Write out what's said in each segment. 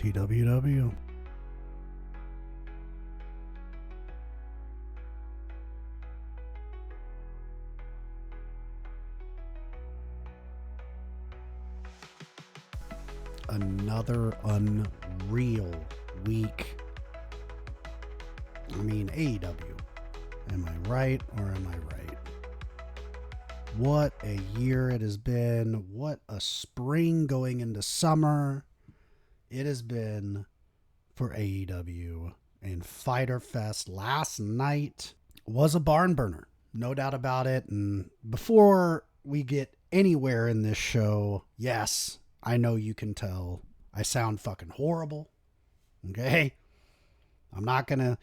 TWW. Another unreal week. I mean, AEW. Am I right or am I right? What a year it has been. What a spring going into summer it has been for AEW. And Fyter Fest last night was a barn burner. No doubt about it. And before we get anywhere in this show, yes, I know you can tell I sound fucking horrible. Okay? I'm not going to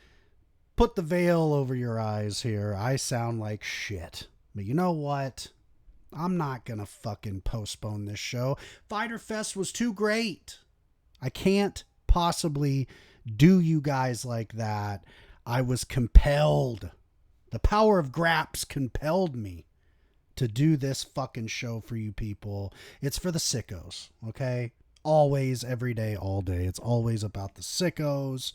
put the veil over your eyes here. I sound like shit. But you know what? I'm not going to fucking postpone this show. Fyter Fest was too great. I can't possibly do you guys like that. I was compelled. The power of Graps compelled me to do this fucking show for you people. It's for the sickos, okay? Always, every day, all day. It's always about the sickos.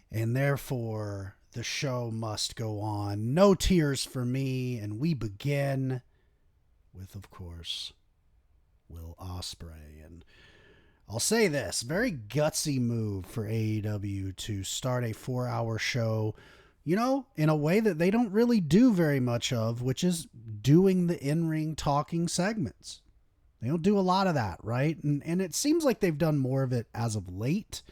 And therefore, the show must go on. No tears for me. And we begin with, of course, Will Ospreay. And I'll say this, very gutsy move for AEW to start a 4-hour show, you know, in a way that they don't really do very much of, which is doing the in-ring talking segments. They don't do a lot of that, right? And it seems like they've done more of it as of late.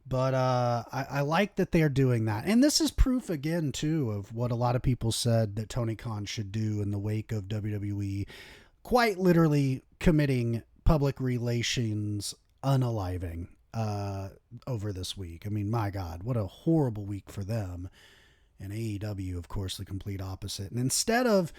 But I like that they're doing that. And this is proof, again, too, of what a lot of people said that Tony Khan should do in the wake of WWE quite literally committing public relations unaliving over this week. I mean, my God, what a horrible week for them. And AEW, of course, the complete opposite. And instead of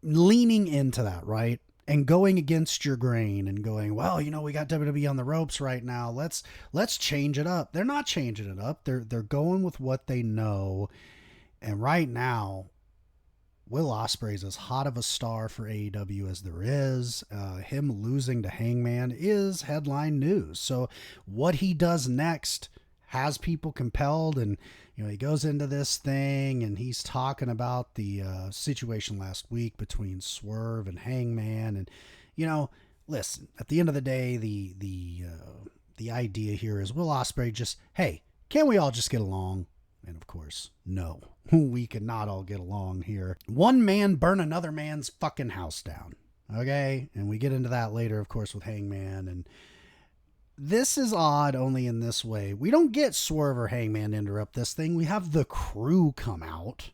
leaning into that, right, and going against your grain and going, well, you know, we got WWE on the ropes right now. Let's change it up. They're not changing it up. They're going with what they know. And right now, Will Ospreay's as hot of a star for AEW as there is. Him losing to Hangman is headline news. So what he does next has people compelled. And, you know, he goes into this thing and he's talking about the situation last week between Swerve and Hangman. And, you know, listen, at the end of the day, the idea here is Will Ospreay just, hey, can't we all just get along? And of course, no, we cannot all get along here. One man burn another man's fucking house down. Okay. And we get into that later, of course, with Hangman. And this is odd only in this way. We don't get Swerve or Hangman to interrupt this thing. We have the Crew come out.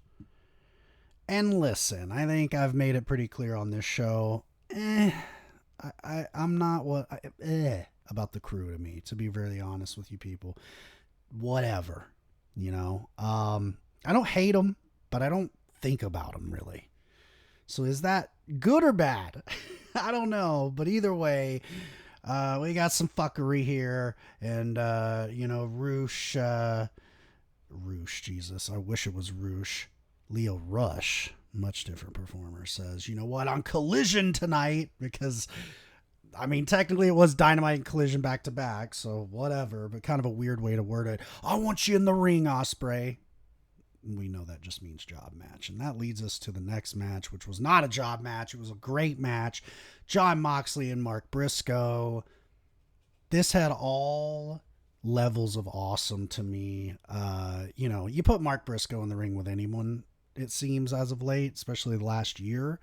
And listen, I think I've made it pretty clear on this show. I'm not about the Crew to me, to be very honest with you people. Whatever. You know, I don't hate them, but I don't think about them really. So is that good or bad? I don't know. But either way, we got some fuckery here. And, you know, Roosh, Jesus, I wish it was Roosh. Leo Rush, much different performer, says, you know what, on Collision tonight, because I mean, technically it was Dynamite and Collision back to back, so whatever, but kind of a weird way to word it. I want you in the ring, Ospreay. We know that just means job match. And that leads us to the next match, which was not a job match. It was a great match. Jon Moxley and Mark Briscoe. This had all levels of awesome to me. You know, you put Mark Briscoe in the ring with anyone, it seems, as of late, especially the last year,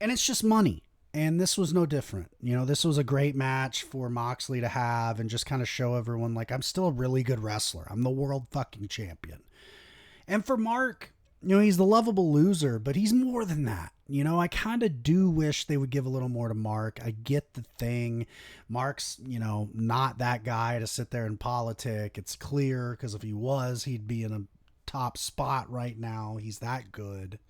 and it's just money. And this was no different. You know, this was a great match for Moxley to have and just kind of show everyone, like, I'm still a really good wrestler. I'm the world fucking champion. And for Mark, you know, he's the lovable loser, but he's more than that. You know, I kind of do wish they would give a little more to Mark. I get the thing. Mark's, you know, not that guy to sit there and politic. It's clear, because if he was, he'd be in a top spot right now. He's that good.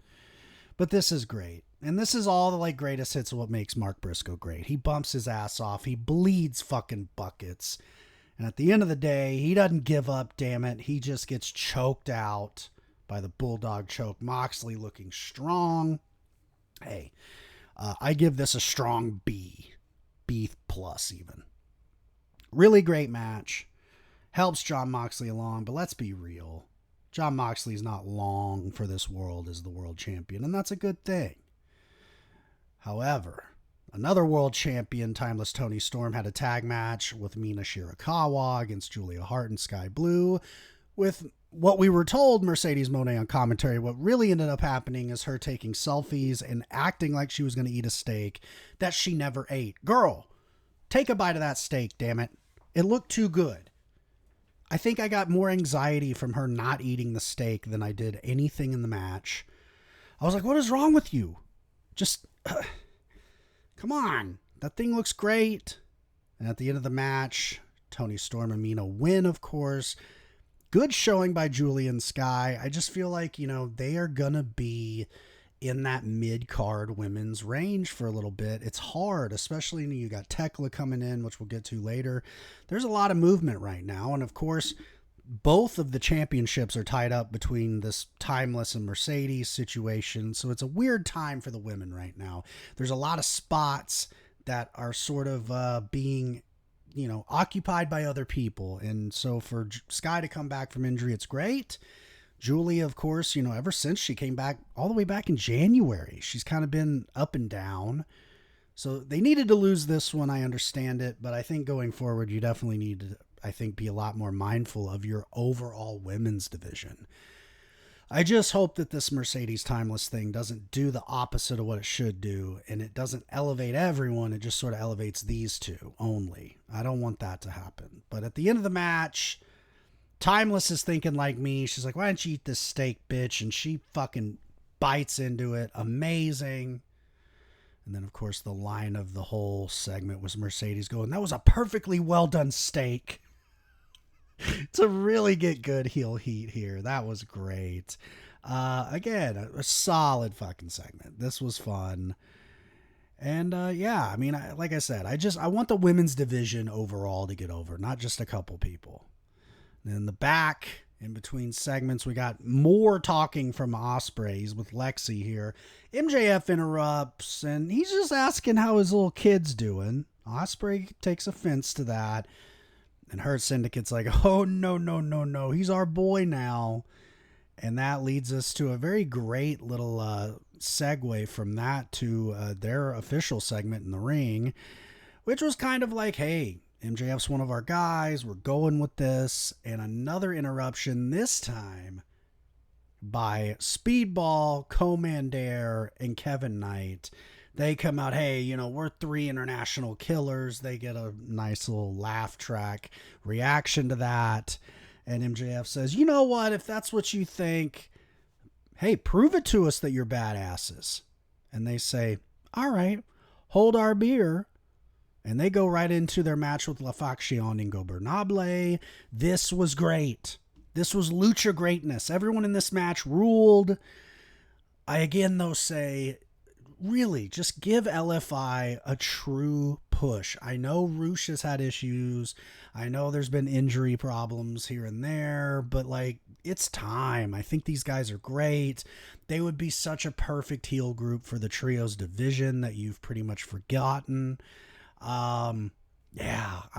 But this is great. And this is all the like greatest hits of what makes Mark Briscoe great. He bumps his ass off. He bleeds fucking buckets. And at the end of the day, he doesn't give up, damn it. He just gets choked out by the Bulldog choke. Moxley looking strong. Hey, I give this a strong B. B plus even. Really great match. Helps Jon Moxley along, but let's be real. Jon Moxley's not long for this world as the world champion, and that's a good thing. However, another world champion, Timeless Toni Storm, had a tag match with Mina Shirakawa against Julia Hart and Sky Blue, with what we were told, Mercedes Moné on commentary. What really ended up happening is her taking selfies and acting like she was going to eat a steak that she never ate. Girl, take a bite of that steak, damn it. It looked too good. I think I got more anxiety from her not eating the steak than I did anything in the match. I was like, what is wrong with you? Just, come on. That thing looks great. And at the end of the match, Toni Storm and Mina win, of course. Good showing by Julie and Sky. I just feel like, they are going to be in that mid-card women's range for a little bit. It's hard, especially when you got Tekla coming in, which we'll get to later. There's a lot of movement right now. And of course, both of the championships are tied up between this Timeless and Mercedes situation. So it's a weird time for the women right now. There's a lot of spots that are sort of being occupied by other people. And so for Sky to come back from injury, it's great. Julia, of course, ever since she came back all the way back in January, she's kind of been up and down. So they needed to lose this one. I understand it. But I think going forward, you definitely need to, be a lot more mindful of your overall women's division. I just hope that this Mercedes Timeless thing doesn't do the opposite of what it should do, and it doesn't elevate everyone. It just sort of elevates these two only. I don't want that to happen. But at the end of the match, Timeless is thinking like me. She's like, why don't you eat this steak, bitch? And she fucking bites into it. Amazing. And then, of course, the line of the whole segment was Mercedes going, that was a perfectly well done steak. To really get good heel heat here. That was great. Again, a solid fucking segment. This was fun. And like I said, I want the women's division overall to get over, not just a couple people. And in the back, in between segments, we got more talking from Ospreys with Lexi here. MJF interrupts, and he's just asking how his little kid's doing. Osprey takes offense to that. And Hurt Syndicate's like, oh, no. He's our boy now. And that leads us to a very great little segue from that to their official segment in the ring, which was kind of like, hey, MJF's one of our guys. We're going with this. And another interruption, this time by Speedball, Commander, and Kevin Knight. They come out, hey, we're 3 international killers. They get a nice little laugh track reaction to that. And MJF says, you know what? If that's what you think, hey, prove it to us that you're badasses. And they say, all right, hold our beer. And they go right into their match with La Facción Ingobernable. This was great. This was Lucha greatness. Everyone in this match ruled. I again, though, say, really, just give LFI a true push. I know Roosh has had issues. I know there's been injury problems here and there, but it's time. I think these guys are great. They would be such a perfect heel group for the trios division that you've pretty much forgotten. I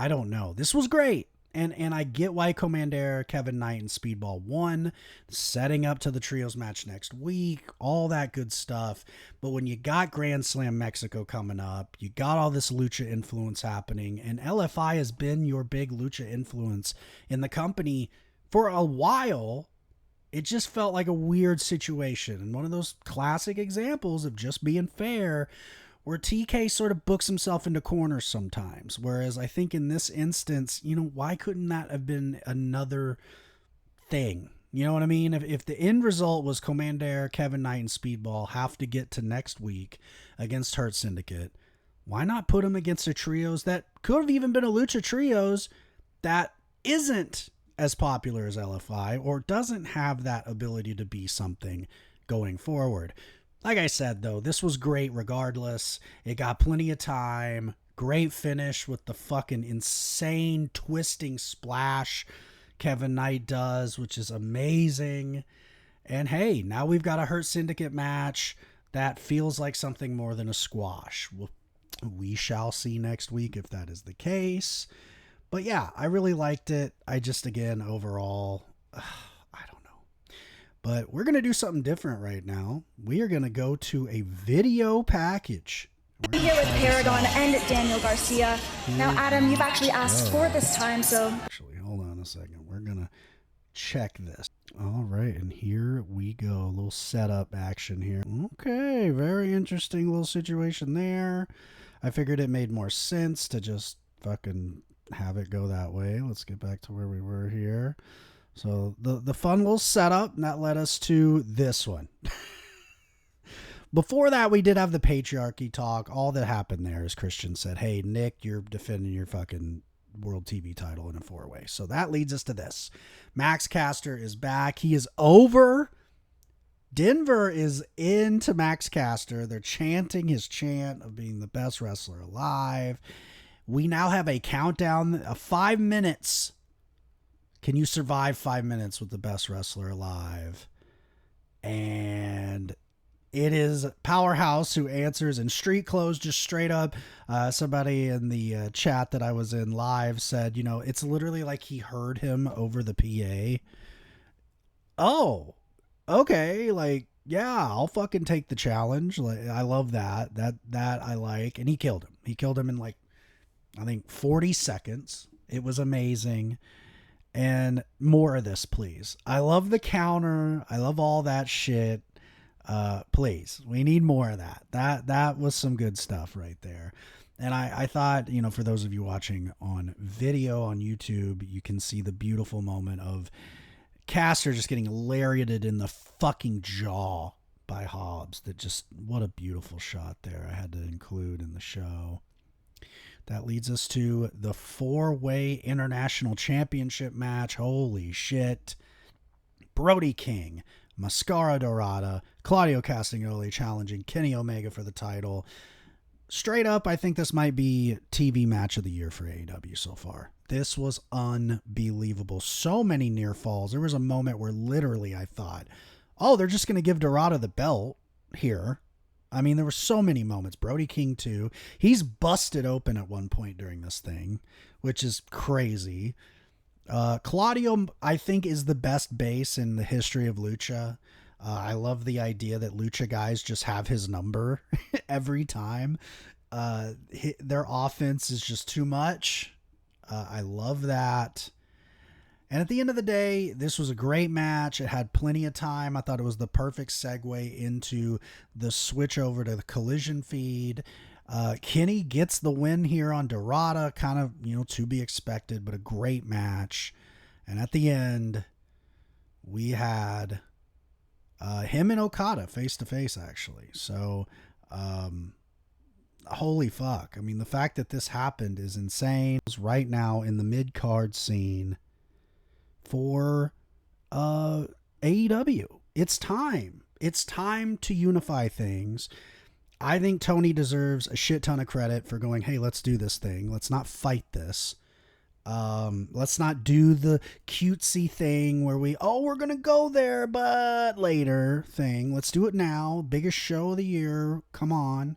don't know. This was great. And I get why Commander, Kevin Knight, and Speedball won, setting up to the trios match next week, all that good stuff. But when you got Grand Slam Mexico coming up, you got all this Lucha influence happening, and LFI has been your big Lucha influence in the company for a while. It just felt like a weird situation, and one of those classic examples of just being fair, where TK sort of books himself into corners sometimes. Whereas I think in this instance, why couldn't that have been another thing? You know what I mean? If the end result was Commander, Kevin Knight, and Speedball have to get to next week against Hurt Syndicate, why not put them against a trios that could have even been a Lucha trios that isn't as popular as LFI or doesn't have that ability to be something going forward? Like I said, though, this was great regardless. It got plenty of time. Great finish with the fucking insane twisting splash Kevin Knight does, which is amazing. And hey, now we've got a Hurt Syndicate match that feels like something more than a squash. We shall see next week if that is the case. But yeah, I really liked it. I just, again, overall, I don't know. But we're going to do something different right now. We are going to go to a video package. We're here with Paragon and Daniel Garcia. Now, Adam, you've actually asked for this time, so... Actually, hold on a second. We're going to check this. All right, and here we go. A little setup action here. Okay, very interesting little situation there. I figured it made more sense to just fucking have it go that way. Let's get back to where we were here. So the fun little setup, and that led us to this one. Before that, we did have the patriarchy talk. All that happened there is Christian said, hey, Nick, you're defending your fucking world TV title in a 4-way. So that leads us to this. Max Caster is back. He is over. Denver is into Max Caster. They're chanting his chant of being the best wrestler alive. We now have a countdown of 5 minutes. Can you survive 5 minutes with the best wrestler alive? And it is Powerhouse who answers in street clothes, just straight up. Somebody in the chat that I was in live said, you know, it's literally like he heard him over the PA. Oh, okay. Like, yeah, I'll fucking take the challenge. Like, I love that. That I like. And he killed him. He killed him in like, I think 40 seconds. It was amazing. And more of this, please. I love the counter. I love all that shit. Please, we need more of that. That was some good stuff right there. And I thought, you know, for those of you watching on video on YouTube, you can see the beautiful moment of Caster just getting lariated in the fucking jaw by Hobbs. That just, what a beautiful shot there. I had to include in the show. That leads us to the 4-way international championship match. Holy shit. Brody King, Mascara Dorada, Claudio Castagnoli challenging Kenny Omega for the title. Straight up, I think this might be TV match of the year for AEW so far. This was unbelievable. So many near falls. There was a moment where literally I thought, oh, they're just going to give Dorada the belt here. I mean, there were so many moments. Brody King, too. He's busted open at one point during this thing, which is crazy. Claudio, I think, is the best base in the history of Lucha. I love the idea that Lucha guys just have his number every time. Their offense is just too much. I love that. And at the end of the day, this was a great match. It had plenty of time. I thought it was the perfect segue into the switch over to the Collision feed. Kenny gets the win here on Dorada, kind of, you know, to be expected, but a great match. And at the end, we had him and Okada face to face, actually. So, holy fuck. I mean, the fact that this happened is insane. It's right now in the mid-card scene for AEW. It's time. It's time to unify things. I think Tony deserves a shit ton of credit for going, hey, let's do this thing. Let's not fight this. Let's not do the cutesy thing where we're going to go there, but later thing. Let's do it now. Biggest show of the year. Come on.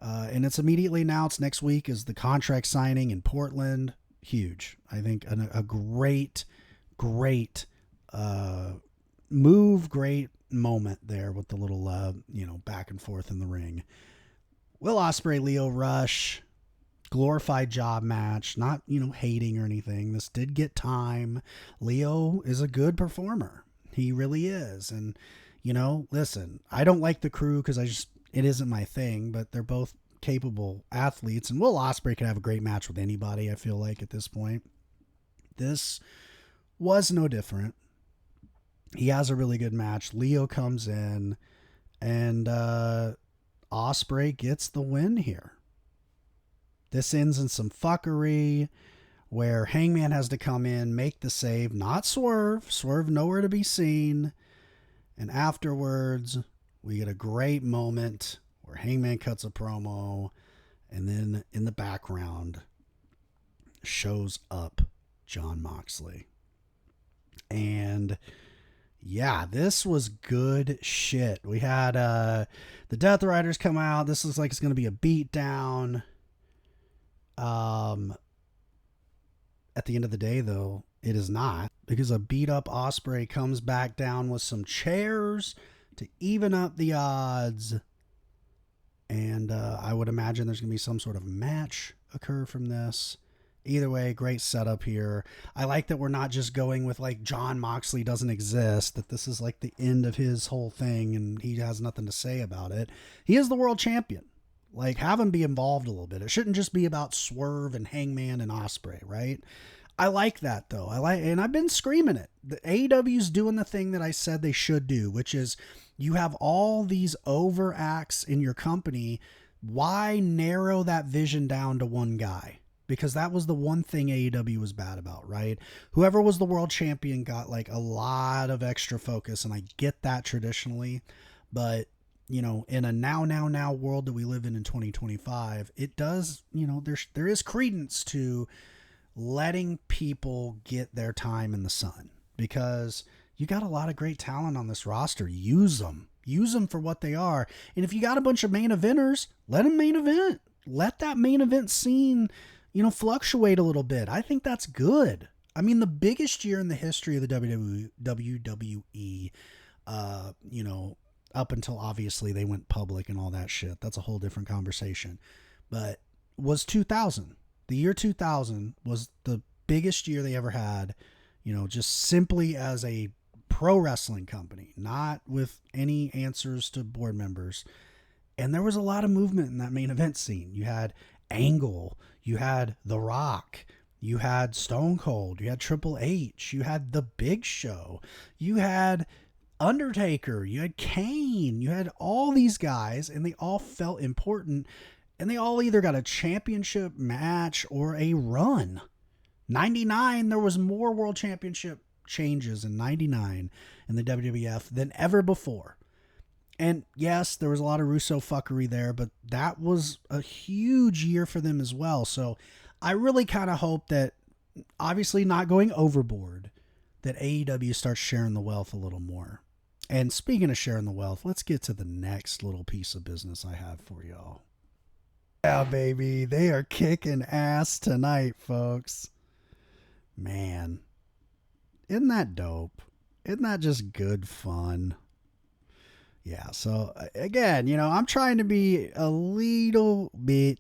And it's immediately announced next week is the contract signing in Portland. Huge. I think a great move, great moment there with the little, back and forth in the ring. Will Ospreay, Lio Rush, glorified job match, not, hating or anything. This did get time. Lio is a good performer. He really is. And, listen, I don't like the crew because it isn't my thing, but they're both capable athletes. And Will Ospreay could have a great match with anybody, I feel like, at this point. This was no different. He has a really good match. Lio comes in and Ospreay gets the win here. This ends in some fuckery where Hangman has to come in, make the save, not Swerve. Swerve nowhere to be seen. And afterwards, we get a great moment where Hangman cuts a promo, and then in the background shows up Jon Moxley. And yeah, this was good shit. We had the Death Riders come out. This looks like it's going to be a beatdown. at the end of the day, though, it is not, because a beat up Ospreay comes back down with some chairs to even up the odds. And I would imagine there's going to be some sort of match occur from this. Either way, great setup here. I like that we're not just going with like Jon Moxley doesn't exist, that this is like the end of his whole thing and he has nothing to say about it. He is the world champion. Like, have him be involved a little bit. It shouldn't just be about Swerve and Hangman and Ospreay, right? I like that though. And I've been screaming it. The AEW's doing the thing that I said they should do, which is you have all these over acts in your company. Why narrow that vision down to one guy? Because that was the one thing AEW was bad about, right? Whoever was the world champion got like a lot of extra focus, and I get that traditionally, but you know, in a now world that we live in 2025, it does, you know, there is credence to letting people get their time in the sun, because you got a lot of great talent on this roster. Use them for what they are. And if you got a bunch of main eventers, let them main event. Let that main event scene, you know, fluctuate a little bit. I think that's good. I mean, the biggest year in the history of the WWE, you know, up until obviously they went public and all that shit. That's a whole different conversation. But was 2000. The year 2000 was the biggest year they ever had, you know, just simply as a pro wrestling company, not with any answers to board members. And there was a lot of movement in that main event scene. You had Angle, you had The Rock, you had Stone Cold, you had Triple H, you had The Big Show, you had Undertaker, you had Kane, you had all these guys, and they all felt important, and they all either got a championship match or a run. 99, there was more world championship changes in 99 in the WWF than ever before. And yes, there was a lot of Russo fuckery there, but that was a huge year for them as well. So I really kind of hope that, obviously not going overboard, that AEW starts sharing the wealth a little more. And speaking of sharing the wealth, let's get to the next little piece of business I have for y'all. Yeah, baby. They are kicking ass tonight, folks. Man. Isn't that dope? Isn't that just good fun? Yeah, so again, you know, I'm trying to be a little bit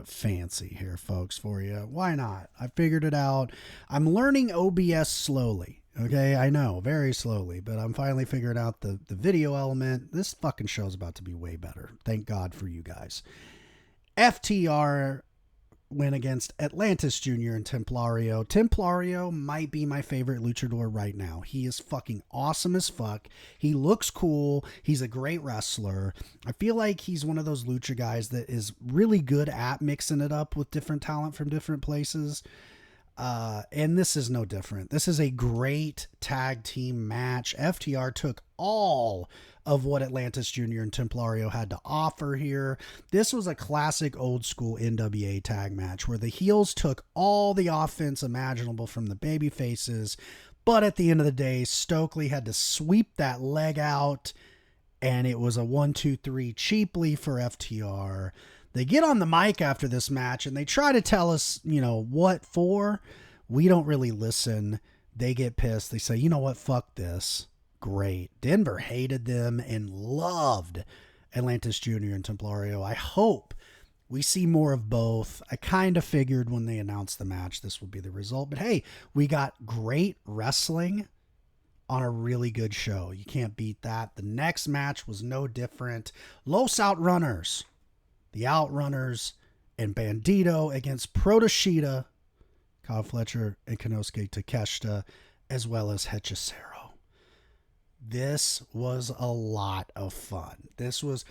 fancy here, folks, for you. Why not? I figured it out. I'm learning OBS slowly. Okay, I know, very slowly, but I'm finally figuring out the video element. This fucking show's about to be way better. Thank God for you guys. FTR went against Atlantis Jr. and Templario. Templario might be my favorite luchador right now. He is fucking awesome as fuck. He looks cool. He's a great wrestler. I feel like he's one of those lucha guys that is really good at mixing it up with different talent from different places. And this is no different. This is a great tag team match. FTR took all of what Atlantis Jr. and Templario had to offer here. This was a classic old school NWA tag match where the heels took all the offense imaginable from the baby faces, but at the end of the day, Stokely had to sweep that leg out, and it was a 1-2-3 cheaply for FTR. They get on the mic after this match and they try to tell us, you know, what for. We don't really listen. They get pissed. They say, you know what? Fuck this. Great. Denver hated them and loved Atlantis Jr. and Templario. I hope we see more of both. I kind of figured when they announced the match this would be the result. But hey, we got great wrestling on a really good show. You can't beat that. The next match was no different. Los Outrunners. The Outrunners and Bandito against Protashita, Kyle Fletcher, and Konosuke Takeshita, as well as Hechicero. This was a lot of fun. This was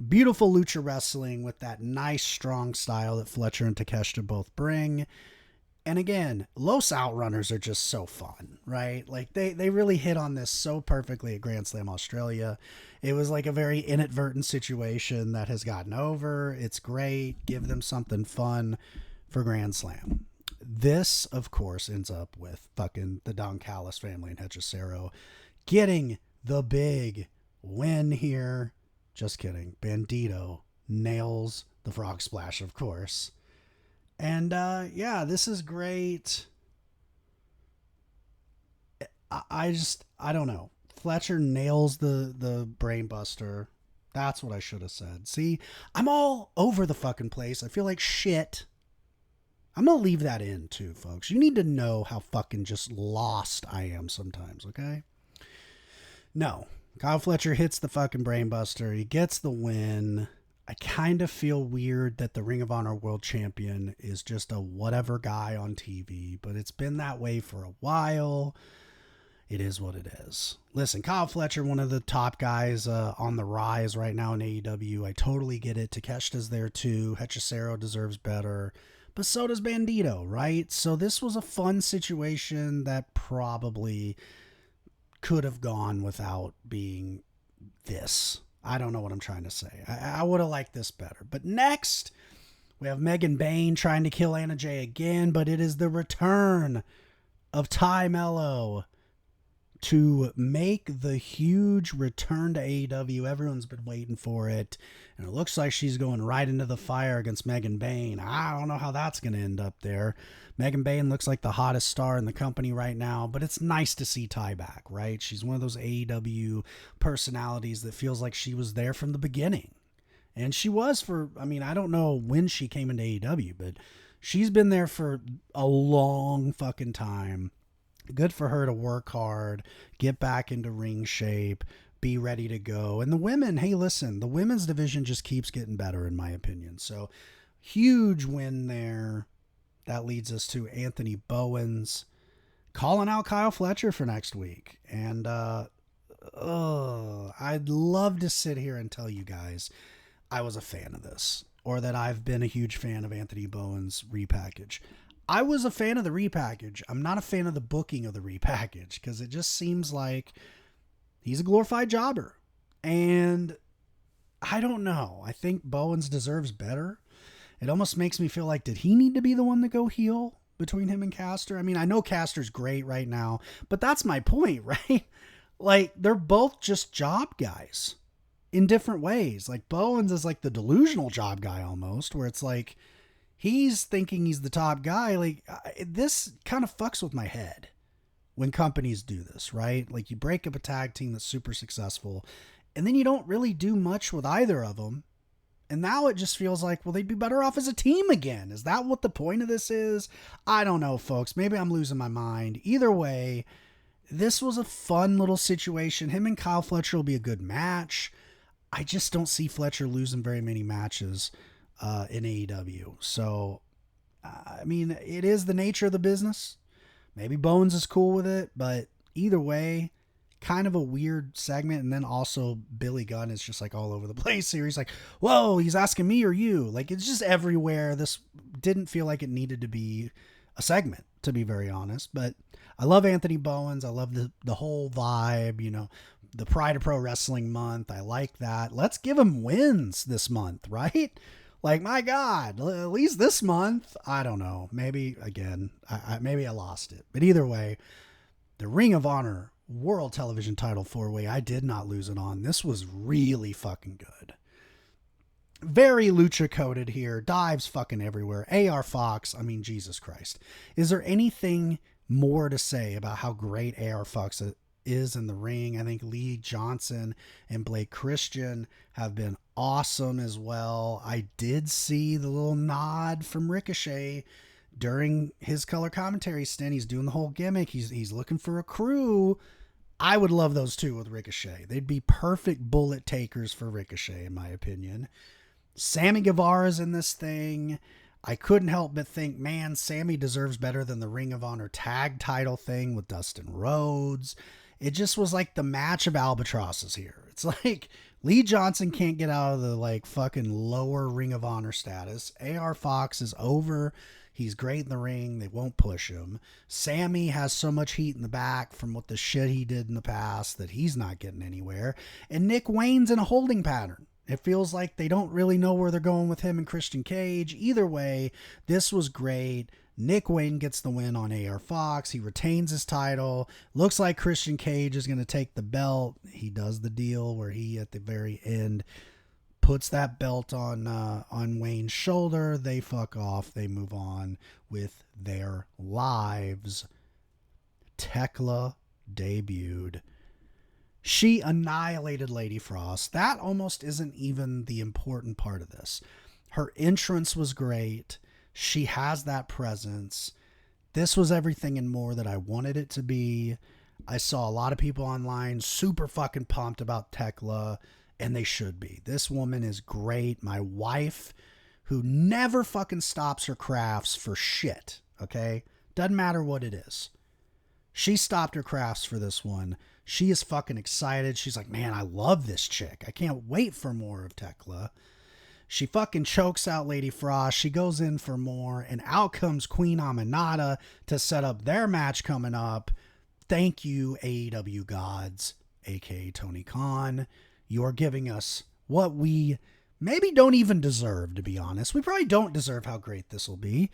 beautiful lucha wrestling with that nice, strong style that Fletcher and Takeshita both bring. And again, Los Outrunners are just so fun, right? Like they really hit on this so perfectly at Grand Slam Australia. It was like a very inadvertent situation that has gotten over. It's great. Give them something fun for Grand Slam. This, of course, ends up with fucking the Don Callis family and Hechicero getting the big win here. Just kidding. Bandito nails the frog splash, of course. And yeah, this is great. I don't know. Fletcher nails the brain buster. That's what I should have said. See, I'm all over the fucking place. I feel like shit. I'm going to leave that in too, folks. You need to know how fucking just lost I am sometimes, okay? No. Kyle Fletcher hits the fucking brain buster. He gets the win. I kind of feel weird that the Ring of Honor World Champion is just a whatever guy on TV, but it's been that way for a while. It is what it is. Listen, Kyle Fletcher, one of the top guys on the rise right now in AEW. I totally get it. Takeshita's there too. Hechicero deserves better. But so does Bandito, right? So this was a fun situation that probably could have gone without being this. I don't know what I'm trying to say. I would have liked this better. But next, we have Megan Bayne trying to kill Anna Jay again, but it is the return of Ty Mello to make the huge return to AEW. Everyone's been waiting for it, and it looks like she's going right into the fire against Megan Bayne. I don't know how that's going to end up there. Megan Bayne looks like the hottest star in the company right now, but it's nice to see Ty back, right? She's one of those AEW personalities that feels like she was there from the beginning. And she was for, I mean, I don't know when she came into AEW, but she's been there for a long fucking time. Good for her to work hard, get back into ring shape, be ready to go. And the women, hey, listen, the women's division just keeps getting better, in my opinion. So, huge win there. That leads us to Anthony Bowens calling out Kyle Fletcher for next week. And I'd love to sit here and tell you guys I was a fan of this, or that I've been a huge fan of Anthony Bowens' repackage. I was a fan of the repackage. I'm not a fan of the booking of the repackage because it just seems like he's a glorified jobber. And I don't know. I think Bowens deserves better. It almost makes me feel like, did he need to be the one to go heel between him and Caster? I mean, I know Caster's great right now, but that's my point, right? Like, they're both just job guys in different ways. Like, Bowens is like the delusional job guy almost, where it's like, he's thinking he's the top guy. Like, this kind of fucks with my head when companies do this, right? Like, you break up a tag team that's super successful, and then you don't really do much with either of them. And now it just feels like, well, they'd be better off as a team again. Is that what the point of this is? I don't know, folks. Maybe I'm losing my mind. Either way, this was a fun little situation. Him and Kyle Fletcher will be a good match. I just don't see Fletcher losing very many matches in AEW. So, I mean, it is the nature of the business. Maybe Bones is cool with it, but either way, kind of a weird segment. And then also Billy Gunn is just like all over the place here. He's like, whoa, he's asking me or you. Like, it's just everywhere. This didn't feel like it needed to be a segment, to be very honest. But I love Anthony Bowens. I love the whole vibe, you know, the Pride of Pro Wrestling month. I like that. Let's give him wins this month, right? Like, my God, at least this month. I don't know. Maybe, again, maybe I lost it. But either way, the Ring of Honor World Television Title 4-Way, I did not lose it on. This was really fucking good. Very Lucha coded here. Dives fucking everywhere. AR Fox, I mean, Jesus Christ. Is there anything more to say about how great AR Fox is in the ring? I think Lee Johnson and Blake Christian have been awesome as well. I did see the little nod from Ricochet during his color commentary stint. He's doing the whole gimmick. He's looking for a crew. I would love those two with Ricochet. They'd be perfect bullet takers for Ricochet, in my opinion. Sammy Guevara's in this thing. I couldn't help but think, man, Sammy deserves better than the Ring of Honor tag title thing with Dustin Rhodes. It just was like the match of albatrosses here. It's like Lee Johnson can't get out of the like fucking lower Ring of Honor status. AR Fox is over. He's great in the ring. They won't push him. Sammy has so much heat in the back from what the shit he did in the past that he's not getting anywhere. And Nick Wayne's in a holding pattern. It feels like they don't really know where they're going with him and Christian Cage. Either way, this was great. Nick Wayne gets the win on AR Fox. He retains his title. Looks like Christian Cage is going to take the belt. He does the deal where he, at the very end, puts that belt on Wayne's shoulder. They fuck off. They move on with their lives. Tekla debuted. She annihilated Lady Frost. That almost isn't even the important part of this. Her entrance was great. She has that presence. This was everything and more that I wanted it to be. I saw a lot of people online super fucking pumped about Tekla, and they should be. This woman is great. My wife, who never fucking stops her crafts for shit, okay? Doesn't matter what it is. She stopped her crafts for this one. She is fucking excited. She's like, man, I love this chick. I can't wait for more of Tekla. She fucking chokes out Lady Frost. She goes in for more, and out comes Queen Aminata to set up their match coming up. Thank you, AEW gods, aka Tony Khan. You are giving us what we maybe don't even deserve, to be honest. We probably don't deserve how great this will be,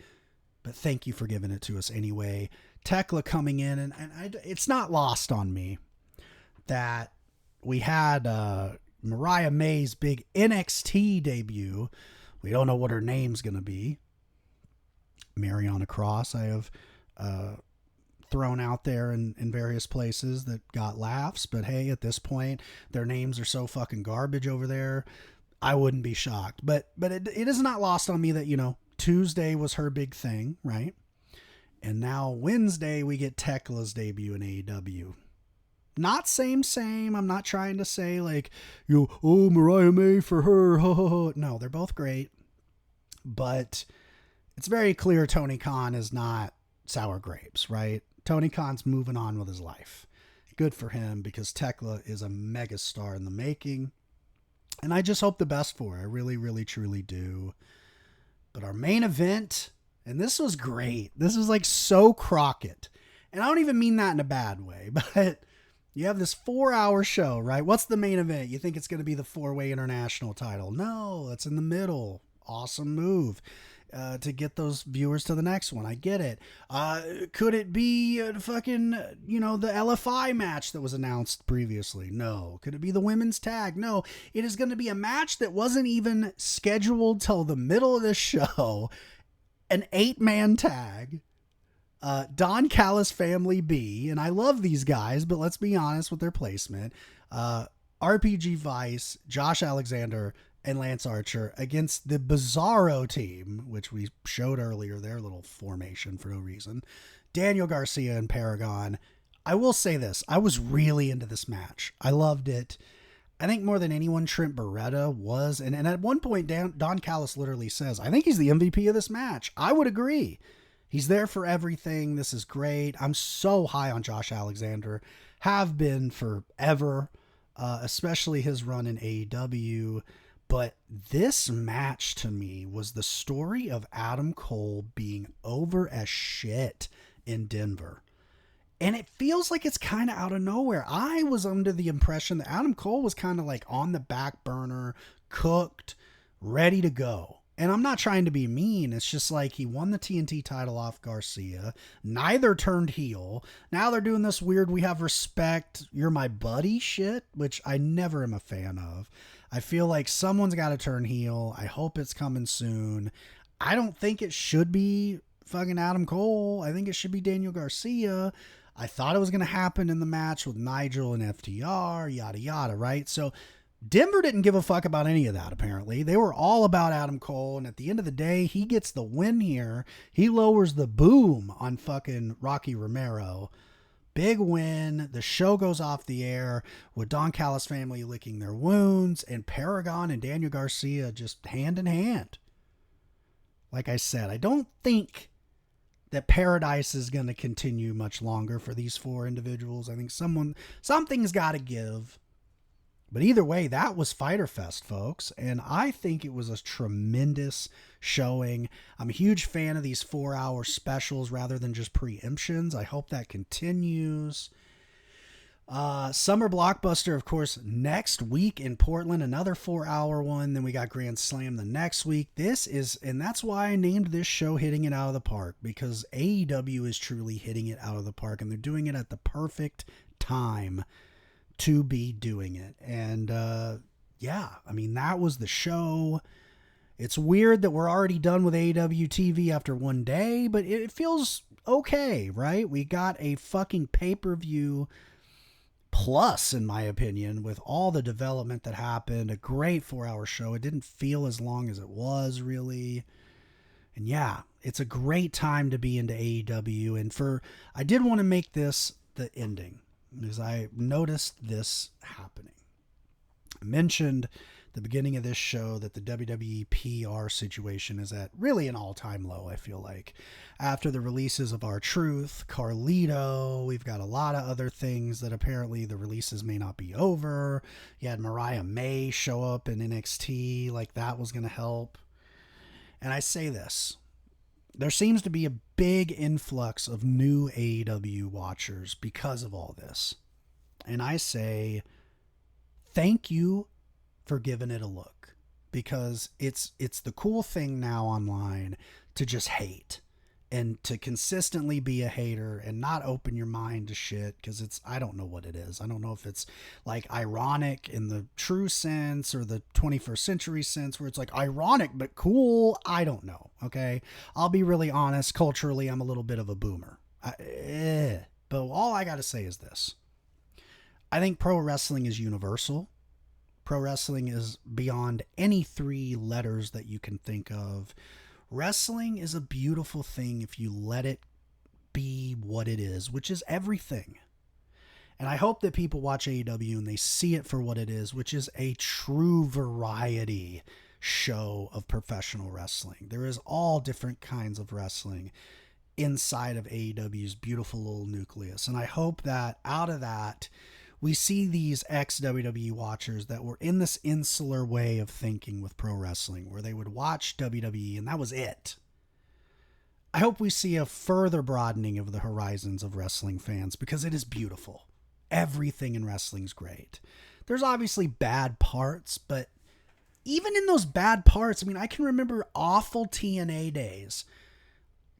but thank you for giving it to us anyway. Tekla coming in, and it's not lost on me that we had Mariah May's big NXT debut. We don't know what her name's going to be. Mariana Cross, I have thrown out there in various places that got laughs, but hey, at this point, their names are so fucking garbage over there, I wouldn't be shocked. But it is not lost on me that, you know, Tuesday was her big thing, right? And now Wednesday, we get Tekla's debut in AEW. Not same. I'm not trying to say like, you know, oh, Mariah May for her. No, they're both great. But it's very clear Tony Khan is not sour grapes, right? Tony Khan's moving on with his life. Good for him, because Tekla is a megastar in the making. And I just hope the best for her. I really, really, truly do. But our main event, and this was great. This was like so Crockett. And I don't even mean that in a bad way, but you have this 4-hour show, right? What's the main event? You think it's going to be the 4-way international title? No, it's in the middle. Awesome move to get those viewers to the next one. I get it. Could it be fucking, you know, the LFI match that was announced previously? No. Could it be the women's tag? No. It is going to be a match that wasn't even scheduled till the middle of this show. An 8-man tag. Don Callis Family B, and I love these guys, but let's be honest with their placement. RPG Vice, Josh Alexander, and Lance Archer against the Bizarro team, which we showed earlier, their little formation for no reason. Daniel Garcia and Paragon. I will say this. I was really into this match. I loved it. I think more than anyone, Trent Beretta was. And at one point, Don Callis literally says, I think he's the MVP of this match. I would agree. He's there for everything. This is great. I'm so high on Josh Alexander. Have been forever, especially his run in AEW. But this match to me was the story of Adam Cole being over as shit in Denver. And it feels like it's kind of out of nowhere. I was under the impression that Adam Cole was kind of like on the back burner, cooked, ready to go. And I'm not trying to be mean. It's just like he won the TNT title off Garcia. Neither turned heel. Now they're doing this weird, we have respect, you're my buddy shit, which I never am a fan of. I feel like someone's got to turn heel. I hope it's coming soon. I don't think it should be fucking Adam Cole. I think it should be Daniel Garcia. I thought it was going to happen in the match with Nigel and FTR, yada, yada, right? So Denver didn't give a fuck about any of that, apparently. They were all about Adam Cole, and at the end of the day, he gets the win here. He lowers the boom on fucking Rocky Romero. Big win. The show goes off the air with Don Callis Family licking their wounds and Paragon and Daniel Garcia just hand in hand. Like I said, I don't think that Paradise is going to continue much longer for these 4 individuals. I think something's got to give. But either way, that was Fyter Fest, folks. And I think it was a tremendous showing. I'm a huge fan of these 4-hour specials rather than just preemptions. I hope that continues. Summer Blockbuster, of course, next week in Portland, another 4-hour one. Then we got Grand Slam the next week. And that's why I named this show Hitting It Out of the Park, because AEW is truly hitting it out of the park, and they're doing it at the perfect time to be doing it. And yeah, I mean, that was the show. It's weird that we're already done with AEW TV after one day, but it feels okay, right? We got a fucking pay-per-view plus, in my opinion, with all the development that happened. A great 4-hour show. It didn't feel as long as it was, really. And yeah, it's a great time to be into AEW. And I did want to make this the ending because I noticed this happening. I mentioned at the beginning of this show that the WWE PR situation is at really an all-time low, I feel like. After the releases of R-Truth, Carlito, we've got a lot of other things that apparently the releases may not be over. You had Mariah May show up in NXT, like that was going to help. And I say this, there seems to be a big influx of new AEW watchers because of all this. And I say, thank you for giving it a look, because it's the cool thing now online to just hate and to consistently be a hater and not open your mind to shit, because I don't know what it is. I don't know if it's like ironic in the true sense or the 21st century sense where it's like ironic but cool. I don't know, okay? I'll be really honest. Culturally, I'm a little bit of a boomer. But all I got to say is this. I think pro wrestling is universal. Pro wrestling is beyond any 3 letters that you can think of. Wrestling is a beautiful thing if you let it be what it is, which is everything. And I hope that people watch AEW and they see it for what it is, which is a true variety show of professional wrestling. There is all different kinds of wrestling inside of AEW's beautiful little nucleus. And I hope that out of that, we see these ex-WWE watchers that were in this insular way of thinking with pro wrestling, where they would watch WWE and that was it. I hope we see a further broadening of the horizons of wrestling fans, because it is beautiful. Everything in wrestling is great. There's obviously bad parts, but even in those bad parts, I mean, I can remember awful TNA days,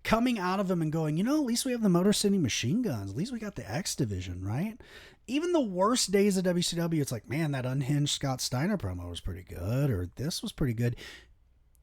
coming out of them and going, at least we have the Motor City Machine Guns. At least we got the X Division, right? Even the worst days of WCW, it's like, man, that unhinged Scott Steiner promo was pretty good, or this was pretty good.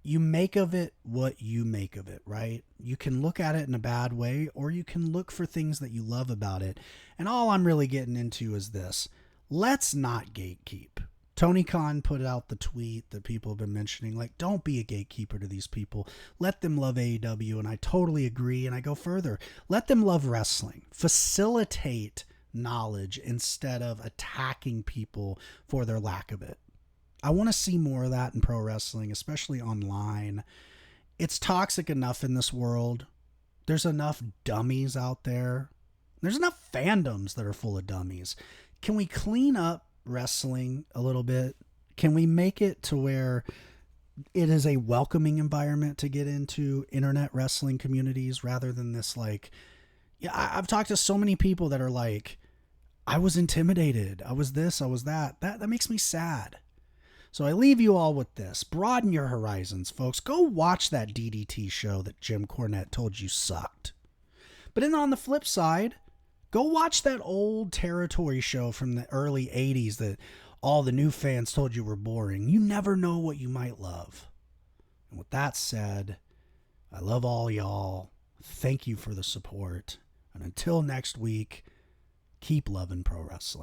You make of it what you make of it, right? You can look at it in a bad way, or you can look for things that you love about it. And all I'm really getting into is this. Let's not gatekeep. Tony Khan put out the tweet that people have been mentioning, like, don't be a gatekeeper to these people. Let them love AEW, and I totally agree, and I go further. Let them love wrestling. Facilitate knowledge instead of attacking people for their lack of it. I want to see more of that in pro wrestling, especially online. It's toxic enough in this world. There's enough dummies out there. There's enough fandoms that are full of dummies. Can we clean up wrestling a little bit? Can we make it to where it is a welcoming environment to get into internet wrestling communities rather than this, like, I've talked to so many people that are like, I was intimidated. I was this, I was that. That makes me sad. So I leave you all with this. Broaden your horizons, folks. Go watch that DDT show that Jim Cornette told you sucked. But then on the flip side, go watch that old territory show from the early 80s that all the new fans told you were boring. You never know what you might love. And with that said, I love all y'all. Thank you for the support. And until next week, keep loving pro wrestling.